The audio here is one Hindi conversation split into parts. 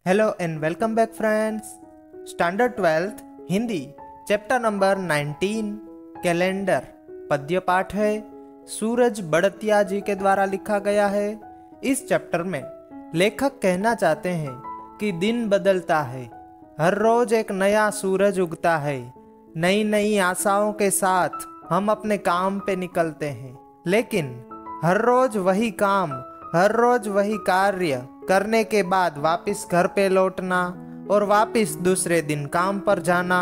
Hello and welcome back friends. Standard 12th Hindi chapter number 19 calendar पद्य पाठ है। सूरज बड़तिया जी के द्वारा लिखा गया है। इस चैप्टर में लेखक कहना चाहते हैं कि दिन बदलता है, हर रोज एक नया सूरज उगता है। नई नई आशाओं के साथ हम अपने काम पे निकलते हैं, लेकिन हर रोज वही काम, हर रोज वही कार्य करने के बाद वापस घर पे लौटना और वापस दूसरे दिन काम पर जाना,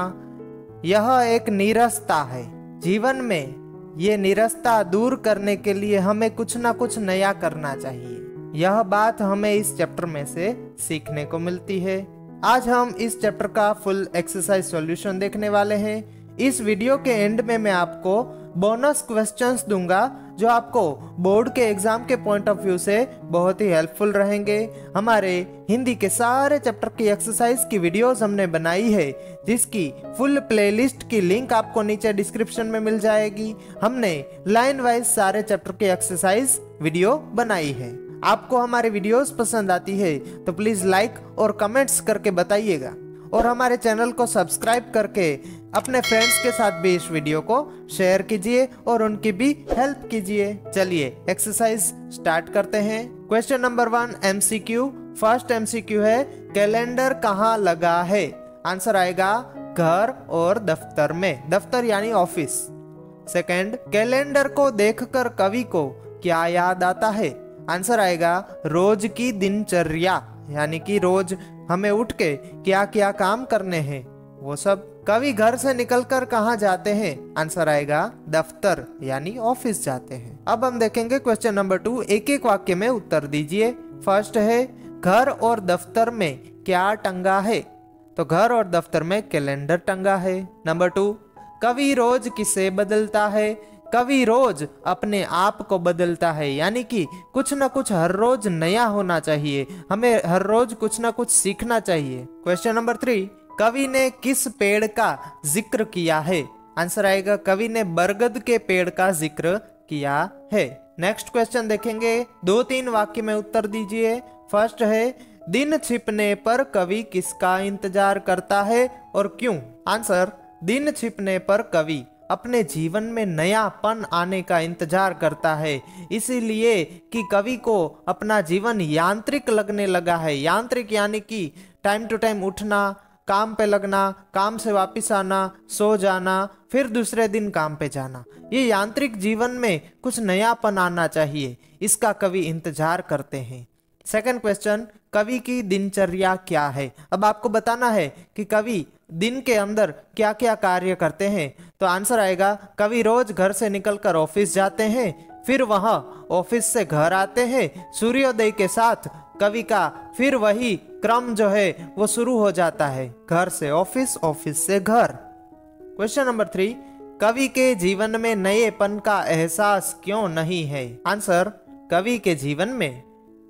यह एक नीरसता है। जीवन में ये नीरसता दूर करने के लिए हमें कुछ ना कुछ नया करना चाहिए। यह बात हमें इस चैप्टर में से सीखने को मिलती है। आज हम इस चैप्टर का फुल एक्सरसाइज सॉल्यूशन देखने वाले हैं। इस वीडियो के एंड में मैं आपको बोनस क्वेश्चंस दूंगा जो आपको बोर्ड के एग्जाम के पॉइंट ऑफ व्यू से बहुत ही हेल्पफुल रहेंगे। हमारे हिंदी के सारे चैप्टर की एक्सरसाइज की वीडियोस हमने बनाई है, जिसकी फुल प्लेलिस्ट की लिंक आपको नीचे डिस्क्रिप्शन में मिल जाएगी। हमने लाइन वाइज सारे चैप्टर की एक्सरसाइज वीडियो बनाई है। आपको हमारे वीडियोस पसंद आती है तो प्लीज लाइक और कमेंट्स करके बताइएगा, और हमारे चैनल को सब्सक्राइब करके अपने फ्रेंड्स के साथ भी इस वीडियो को शेयर कीजिए और उनकी भी हेल्प कीजिए। चलिए एक्सरसाइज स्टार्ट करते हैं। Question number 1 MCQ। First MCQ है कैलेंडर कहाँ लगा है। आंसर आएगा घर और दफ्तर में, दफ्तर यानी ऑफिस। सेकंड, कैलेंडर को देखकर कवि को क्या याद आता है। आंसर आएगा रोज की दिनचर्या, यानी कि रोज हमें उठ के क्या क्या काम करने हैं वो सब। कवि घर से निकलकर कहाँ जाते हैं। आंसर आएगा दफ्तर यानी ऑफिस जाते हैं। अब हम देखेंगे क्वेश्चन नंबर 2। एक एक वाक्य में उत्तर दीजिए। फर्स्ट है घर और दफ्तर में क्या टंगा है। तो घर और दफ्तर में कैलेंडर टंगा है। नंबर 2, कवि रोज किसे बदलता है। कवि रोज अपने आप को बदलता है, यानी कि कुछ ना कुछ हर रोज नया होना चाहिए, हमें हर रोज कुछ ना कुछ सीखना चाहिए। क्वेश्चन नंबर 3, कवि ने किस पेड़ का जिक्र किया है। आंसर आएगा कवि ने बरगद के पेड़ का जिक्र किया है। नेक्स्ट क्वेश्चन देखेंगे। 2-3 वाक्य में उत्तर दीजिए। फर्स्ट है दिन छिपने पर कवि किसका इंतजार करता है और क्यों। आंसर दिन छिपने पर कवि अपने जीवन में नयापन आने का इंतजार करता है, इसीलिए कि कवि को अपना जीवन यांत्रिक लगने लगा है। यांत्रिक यानी कि टाइम टू टाइम उठना, काम पे लगना, काम से वापस आना, सो जाना, फिर दूसरे दिन काम पे जाना। ये यांत्रिक जीवन में कुछ नयापन आना चाहिए, इसका कवि इंतजार करते हैं। सेकंड क्वेश्चन, कवि की दिनचर्या क्या है। अब आपको बताना है कि कवि दिन के अंदर क्या क्या कार्य करते हैं। तो आंसर आएगा कवि रोज घर से निकलकर ऑफिस जाते हैं, फिर वहां ऑफिस से घर आते हैं। सूर्योदय के साथ कवि का फिर वही क्रम जो है वो शुरू हो जाता है, घर से ऑफिस, ऑफिस से घर। क्वेश्चन नंबर 3, कवि के जीवन में नएपन का एहसास क्यों नहीं है। आंसर कवि के जीवन में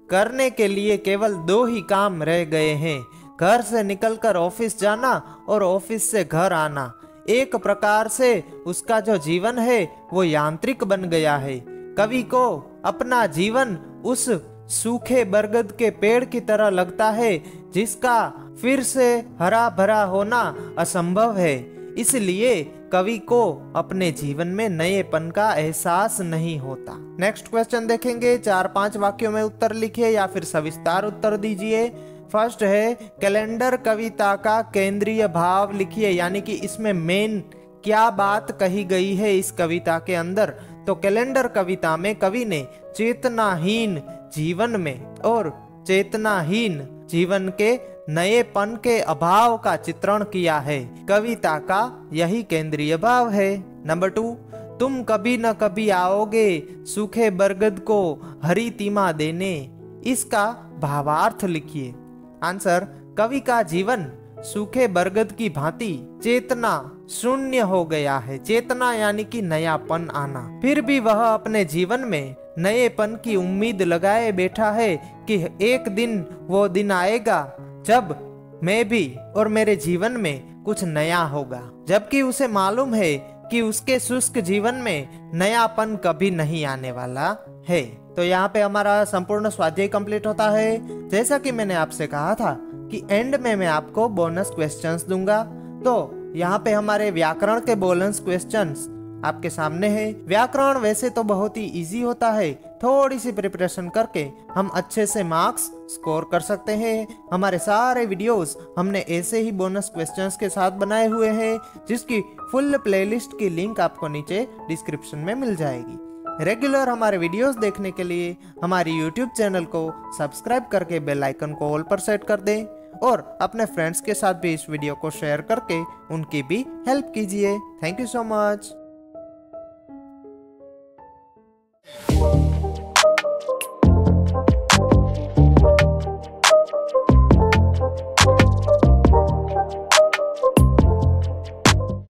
करने के लिए केवल 2 ही काम रह गए हैं, घर से निकलकर ऑफिस जाना और ऑफिस से घर आना। एक प्रकार से उसका जो जीवन है वो यांत्रिक बन गया है। कवि को अपना जीवन उस सूखे बरगद के पेड़ की तरह लगता है, जिसका फिर से हरा भरा होना असंभव है। इसलिए कवि को अपने जीवन में नएपन का एहसास नहीं होता। नेक्स्ट क्वेश्चन देखेंगे। 4-5 वाक्यों में उत्तर लिखिए या फिर सविस्तार उत्तर दीजिए। फर्स्ट है कैलेंडर कविता का केंद्रीय भाव लिखिए, यानी कि इसमें मेन क्या बात कही गई है इस कविता के अंदर। तो कैलेंडर कविता में कवि ने चेतनाहीन जीवन में और चेतनाहीन जीवन के नएपन के अभाव का चित्रण किया है। कविता का यही केंद्रीय भाव है। नंबर 2, तुम कभी न कभी आओगे सूखे बरगद को हरी तीमा देने। इसका भावार्थ लिखिए। आंसर कवि का जीवन सूखे बरगद की भांति चेतना शून्य हो गया है। चेतना यानी कि नयापन आना, फिर भी वह अपने जीवन में नएपन की उम्मीद लगाए बैठा है कि एक दिन वो दिन आएगा जब मैं भी और मेरे जीवन में कुछ नया होगा, जबकि उसे मालूम है कि उसके शुष्क जीवन में नयापन कभी नहीं आने वाला है। तो यहाँ पे हमारा संपूर्ण स्वाध्याय कंप्लीट होता है। जैसा कि मैंने आपसे कहा था कि एंड में मैं आपको बोनस क्वेश्चंस दूंगा। तो यहाँ पे हमारे व्याकरण के बोनस क्वेश्चंस आपके सामने है। व्याकरण वैसे तो बहुत ही इजी होता है, थोड़ी सी प्रिपरेशन करके हम अच्छे से मार्क्स स्कोर कर सकते हैं। हमारे सारे वीडियोस हमने ऐसे ही बोनस क्वेश्चंस के साथ बनाए हुए हैं, जिसकी फुल प्लेलिस्ट की लिंक आपको नीचे डिस्क्रिप्शन में मिल जाएगी। रेगुलर हमारे वीडियोस देखने के लिए हमारी यूट्यूब चैनल को सब्सक्राइब करके बेल आइकन को ऑल पर सेट कर दें और अपने फ्रेंड्स के साथ भी इस वीडियो को शेयर करके उनकी भी हेल्प कीजिए। Thank you so much.